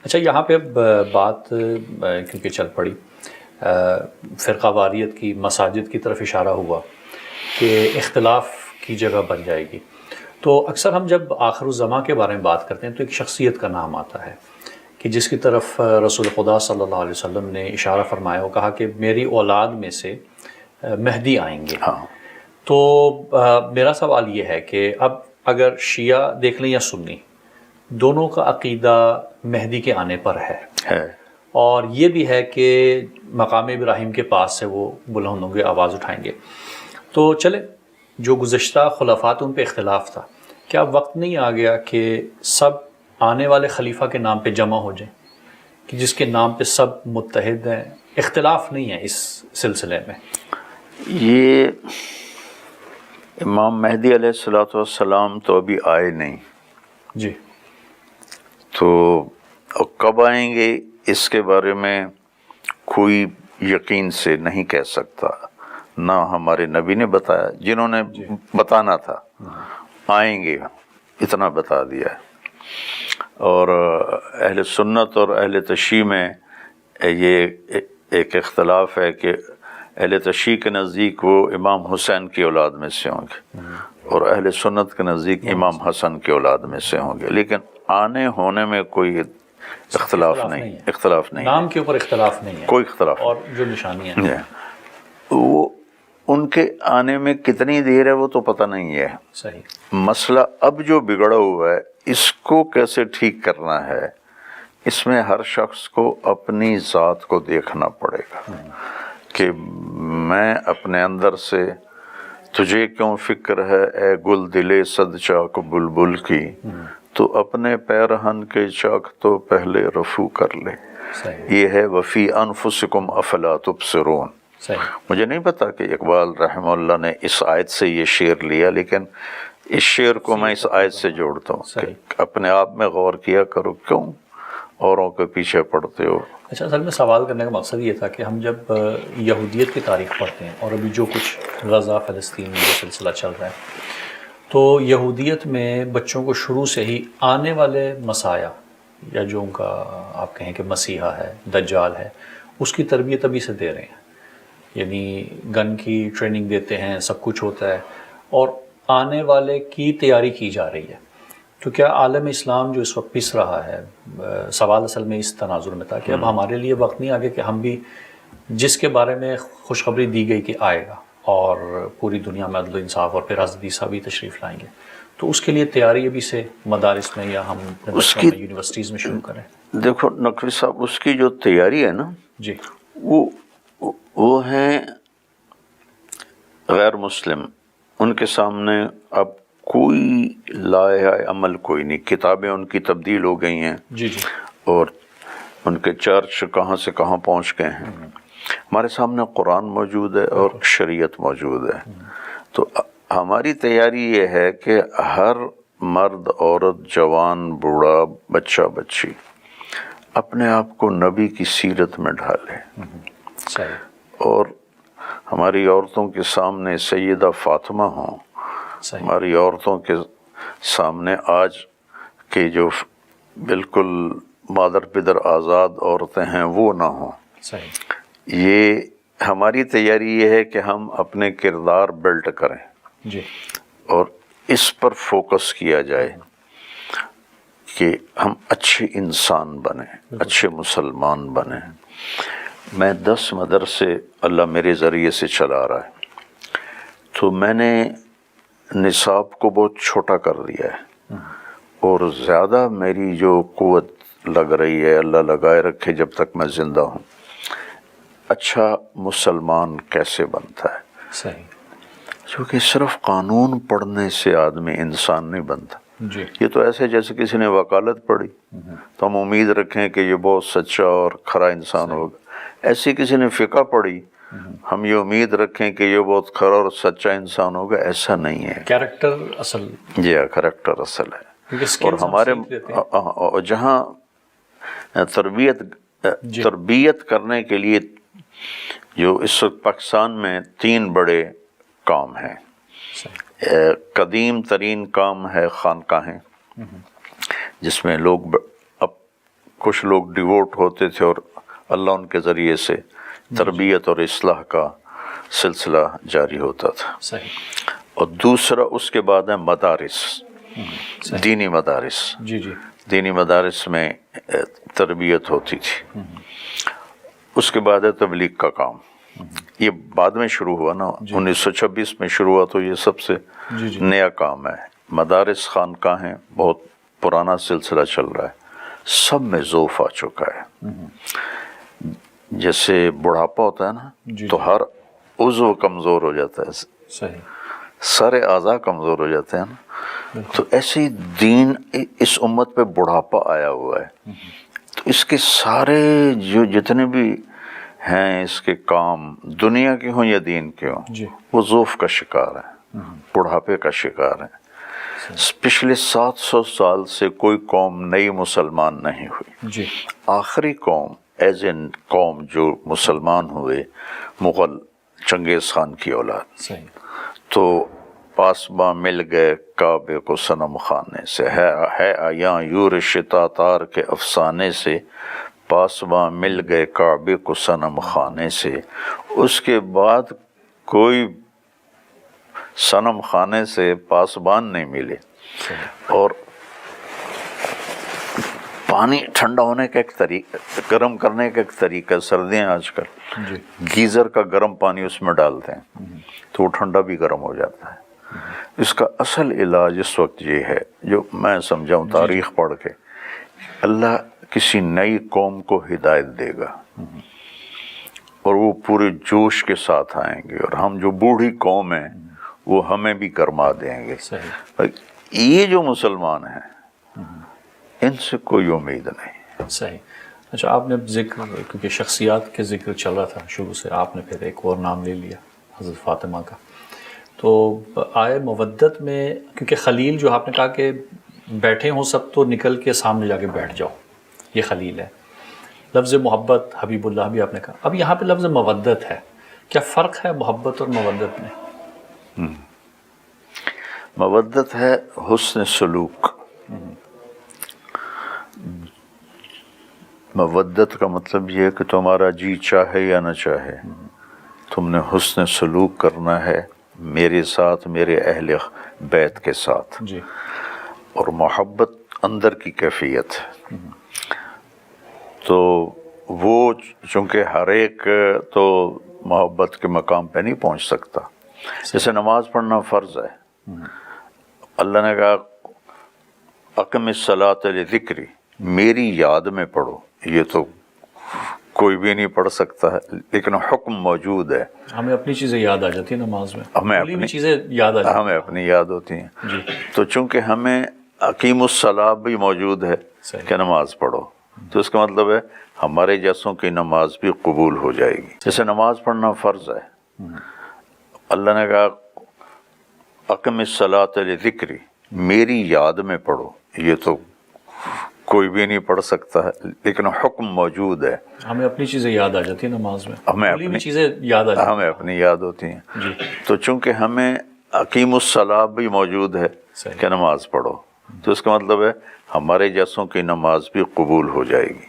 اچھا، یہاں پہ اب بات کیونکہ چل پڑی فرقہ واریت کی، مساجد کی طرف اشارہ ہوا کہ اختلاف کی جگہ بن جائے گی، تو اکثر ہم جب آخر الزماں کے بارے میں بات کرتے ہیں تو ایک شخصیت کا نام آتا ہے کہ جس کی طرف رسول خدا صلی اللہ علیہ وسلم نے اشارہ فرمایا اور کہا کہ میری اولاد میں سے مہدی آئیں گے۔ ہاں، تو میرا سوال یہ ہے کہ اب اگر شیعہ دیکھ لیں یا سنی، دونوں کا عقیدہ مہدی کے آنے پر ہے، اور یہ بھی ہے کہ مقام ابراہیم کے پاس سے وہ بلند ہوں گے، آواز اٹھائیں گے۔ تو چلے، جو گزشتہ خلافات ان پہ اختلاف تھا، کیا وقت نہیں آ گیا کہ سب آنے والے خلیفہ کے نام پہ جمع ہو جائیں، کہ جس کے نام پہ سب متحد ہیں، اختلاف نہیں ہے اس سلسلے میں؟ یہ امام مہدی علیہ الصلوۃ والسلام تو ابھی آئے نہیں، جی، تو کب آئیں گے اس کے بارے میں کوئی یقین سے نہیں کہہ سکتا، نہ ہمارے نبی نے بتایا، جنہوں نے بتانا تھا آئیں گے اتنا بتا دیا ہے۔ اور اہل سنت اور اہل تشیع میں یہ ایک اختلاف ہے کہ اہل تشیع کے نزدیک وہ امام حسین کی اولاد میں سے ہوں گے، اور اہل سنت کے نزدیک امام حسن کی اولاد میں سے ہوں گے، لیکن آنے ہونے میں کوئی اختلاف نہیں، نام کے اوپر اختلاف نہیں ہے، کوئی اختلاف اور جو نشانیاں ہیں وہ ان کے آنے میں کتنی دیر ہے وہ تو پتہ نہیں ہے۔ صحیح۔ مسئلہ اب جو بگڑا ہوا ہے اس کو کیسے ٹھیک کرنا ہے، اس میں ہر شخص کو اپنی ذات کو دیکھنا پڑے گا کہ میں اپنے اندر سے، تجھے کیوں فکر ہے اے گل دلے صد چاک بلبل کی، تو اپنے پیرہن کے چاک تو پہلے رفو کر لے۔ یہ ہے وفی انفسکم افلا تبصرون۔ مجھے نہیں پتا کہ اقبال رحمہ اللہ نے اس آیت سے یہ شعر لیا، لیکن اس شعر کو میں اس آیت سے جوڑتا ہوں کہ اپنے آپ میں غور کیا کرو، کیوں اوروں کے پیچھے پڑتے ہو۔ اچھا، اصل میں سوال کرنے کا مقصد یہ تھا کہ ہم جب یہودیت کی تاریخ پڑھتے ہیں، اور ابھی جو کچھ غزہ فلسطین میں جو سلسلہ چل رہا ہے، تو یہودیت میں بچوں کو شروع سے ہی آنے والے مسیح، یا جو ان کا آپ کہیں کہ مسیحا ہے، دجال ہے، اس کی تربیت ابھی سے دے رہے ہیں، یعنی گن کی ٹریننگ دیتے ہیں، سب کچھ ہوتا ہے، اور آنے والے کی تیاری کی جا رہی ہے۔ تو کیا عالم اسلام جو اس وقت پس رہا ہے، سوال اصل میں اس تناظر میں تھا کہ اب ہمارے لیے وقت نہیں آگے کہ ہم بھی جس کے بارے میں خوشخبری دی گئی کہ آئے گا اور پوری دنیا میں عدل و انصاف، اور پھر حضرت عیسیٰ بھی تشریف لائیں گے، تو اس کے لیے تیاری ابھی سے مدارس میں یا ہم یونیورسٹیز میں شروع کریں؟ دیکھو نقوی صاحب، اس کی جو تیاری ہے نا، جی، وہ ہیں غیر مسلم، ان کے سامنے اب کوئی لائحہ عمل کوئی نہیں، کتابیں ان کی تبدیل ہو گئی ہیں، جی جی، اور ان کے چرچ کہاں سے کہاں پہنچ گئے ہیں۔ ہمارے سامنے قرآن موجود ہے اور شریعت موجود ہے، تو ہماری تیاری یہ ہے کہ ہر مرد، عورت، جوان، بوڑھا، بچہ، بچی اپنے آپ کو نبی کی سیرت میں ڈھالے، اور ہماری عورتوں کے سامنے سیدہ فاطمہ ہوں، ہماری عورتوں کے سامنے آج کے جو بالکل مادر پدر آزاد عورتیں ہیں وہ نہ ہوں۔ یہ ہماری تیاری یہ ہے کہ ہم اپنے کردار بلڈ کریں، جی، اور اس پر فوکس کیا جائے کہ ہم اچھے انسان بنیں، اچھے مسلمان بنیں۔ میں 10 مدرسے اللہ میرے ذریعے سے چلا رہا ہے، تو میں نے نصاب کو بہت چھوٹا کر دیا ہے، اور زیادہ میری جو قوت لگ رہی ہے، اللہ لگائے رکھے جب تک میں زندہ ہوں، اچھا مسلمان کیسے بنتا ہے۔ صحیح، کیونکہ صرف قانون پڑھنے سے آدمی انسان نہیں بنتا۔ جی، یہ تو ایسے جیسے کسی نے وکالت پڑھی تو ہم امید رکھیں کہ یہ بہت سچا اور کھرا انسان ہوگا، ایسی کسی نے فقہ پڑھی ہم یہ امید رکھیں کہ یہ بہت کھرا اور سچا انسان ہوگا، ایسا نہیں ہے۔ کیریکٹر اصل، جی ہاں، کریکٹر اصل ہے۔ اور ہمارے جہاں تربیت کرنے کے لیے جو اس وقت پاکستان میں 3 بڑے کام ہیں، قدیم ترین کام ہے خانقاہیں، جس میں لوگ اب کچھ لوگ ڈیووٹ ہوتے تھے اور اللہ ان کے ذریعے سے تربیت اور اصلاح کا سلسلہ جاری ہوتا تھا. صحیح. اور دوسرا اس کے بعد ہے مدارس، دینی مدارس. جی جی. دینی مدارس میں تربیت ہوتی تھی. اس کے بعد ہے تبلیغ کا کام. یہ بعد میں شروع ہوا نا، 1926 میں شروع ہوا، تو یہ سب سے نیا کام ہے. مدارس خانقاہ ہیں، بہت پرانا سلسلہ چل رہا ہے، سب میں ضعف آ چکا ہے. جیسے بڑھاپا ہوتا ہے نا، تو ہر عضو کمزور ہو جاتا ہے. صحیح. سارے اعضاء کمزور ہو جاتے ہیں نا. تو ایسے ہی دین، اس امت پہ بڑھاپا آیا ہوا ہے. تو اس کے سارے جو جتنے بھی ہیں اس کے کام، دنیا کے ہوں یا دین کے ہوں، وہ ضعف کا شکار ہیں، بڑھاپے کا شکار ہیں. پچھلے 700 سال سے کوئی قوم نئی مسلمان نہیں ہوئی. آخری قوم ایز اے قوم جو مسلمان ہوئے، مغل چنگیز خان کی اولاد. تو پاسباں مل گئے کعبے کو صنم خانے سے، ہے آیاں یورش تاتار کے افسانے سے، پاسباں مل گئے کعبے کو صنم خانے سے. اس کے بعد کوئی صنم خانے سے پاسبان نہیں ملے. اور پانی ٹھنڈا ہونے کا ایک طریقہ، گرم کرنے کا ایک طریقہ، سردیاں آج کل گیزر کا گرم پانی اس میں ڈالتے ہیں تو وہ ٹھنڈا بھی گرم ہو جاتا ہے. اس کا اصل علاج اس وقت یہ ہے، جو میں سمجھاؤں تاریخ پڑھ کے، اللہ کسی نئی قوم کو ہدایت دے گا اور وہ پورے جوش کے ساتھ آئیں گے، اور ہم جو بوڑھی قوم ہیں وہ ہمیں بھی گرما دیں گے. یہ جو مسلمان ہیں ان سے کوئی امید نہیں. صحیح. اچھا، آپ نے ذکر، کیونکہ شخصیات کے ذکر چل رہا تھا شروع سے، آپ نے پھر ایک اور نام لے لیا حضرت فاطمہ کا. تو آئے مودت میں، کیونکہ خلیل جو آپ نے کہا کہ بیٹھے ہوں سب تو نکل کے سامنے جا کے بیٹھ جاؤ، یہ خلیل ہے. لفظ محبت، حبیب اللہ بھی آپ نے کہا. اب یہاں پہ لفظ مودت ہے، کیا فرق ہے محبت اور مودت میں؟ مودت ہے حسن سلوک. مودت کا مطلب یہ ہے کہ تمہارا جی چاہے یا نہ چاہے، تم نے حسن سلوک کرنا ہے میرے ساتھ، میرے اہل بیت کے ساتھ. اور محبت اندر کی کیفیت ہے. تو وہ چونکہ ہر ایک تو محبت کے مقام پہ نہیں پہنچ سکتا. جیسے نماز پڑھنا فرض ہے، اللہ نے کہا اقم الصلاۃ لذکری، میری یاد میں پڑھو. یہ تو کوئی بھی نہیں پڑھ سکتا ہے، لیکن حکم موجود ہے. ہمیں اپنی چیزیں یاد آ جاتی ہیں نماز میں، ہمیں اپنی چیزیں یاد آ جاتی ہیں، ہمیں اپنی یاد ہوتی ہیں. تو چونکہ ہمیں اقیم الصلاۃ بھی موجود ہے کہ نماز پڑھو، تو اس کا مطلب ہے ہمارے جیسوں کی نماز بھی قبول ہو جائے گی. جیسے نماز پڑھنا فرض ہے، اللہ نے کہا اقم الصلاۃ لذکری، میری یاد میں پڑھو. یہ تو کوئی بھی نہیں پڑھ سکتا ہے، لیکن حکم موجود ہے. ہمیں اپنی چیزیں یاد آ جاتی ہیں نماز میں، ہمیں اپنی چیزیں یاد آ جاتی ہیں، ہمیں اپنی یاد ہوتی ہیں. تو چونکہ ہمیں اقیم الصلاۃ بھی موجود ہے کہ نماز پڑھو، تو اس کا مطلب ہے ہمارے جیسوں کی نماز بھی قبول ہو جائے گی.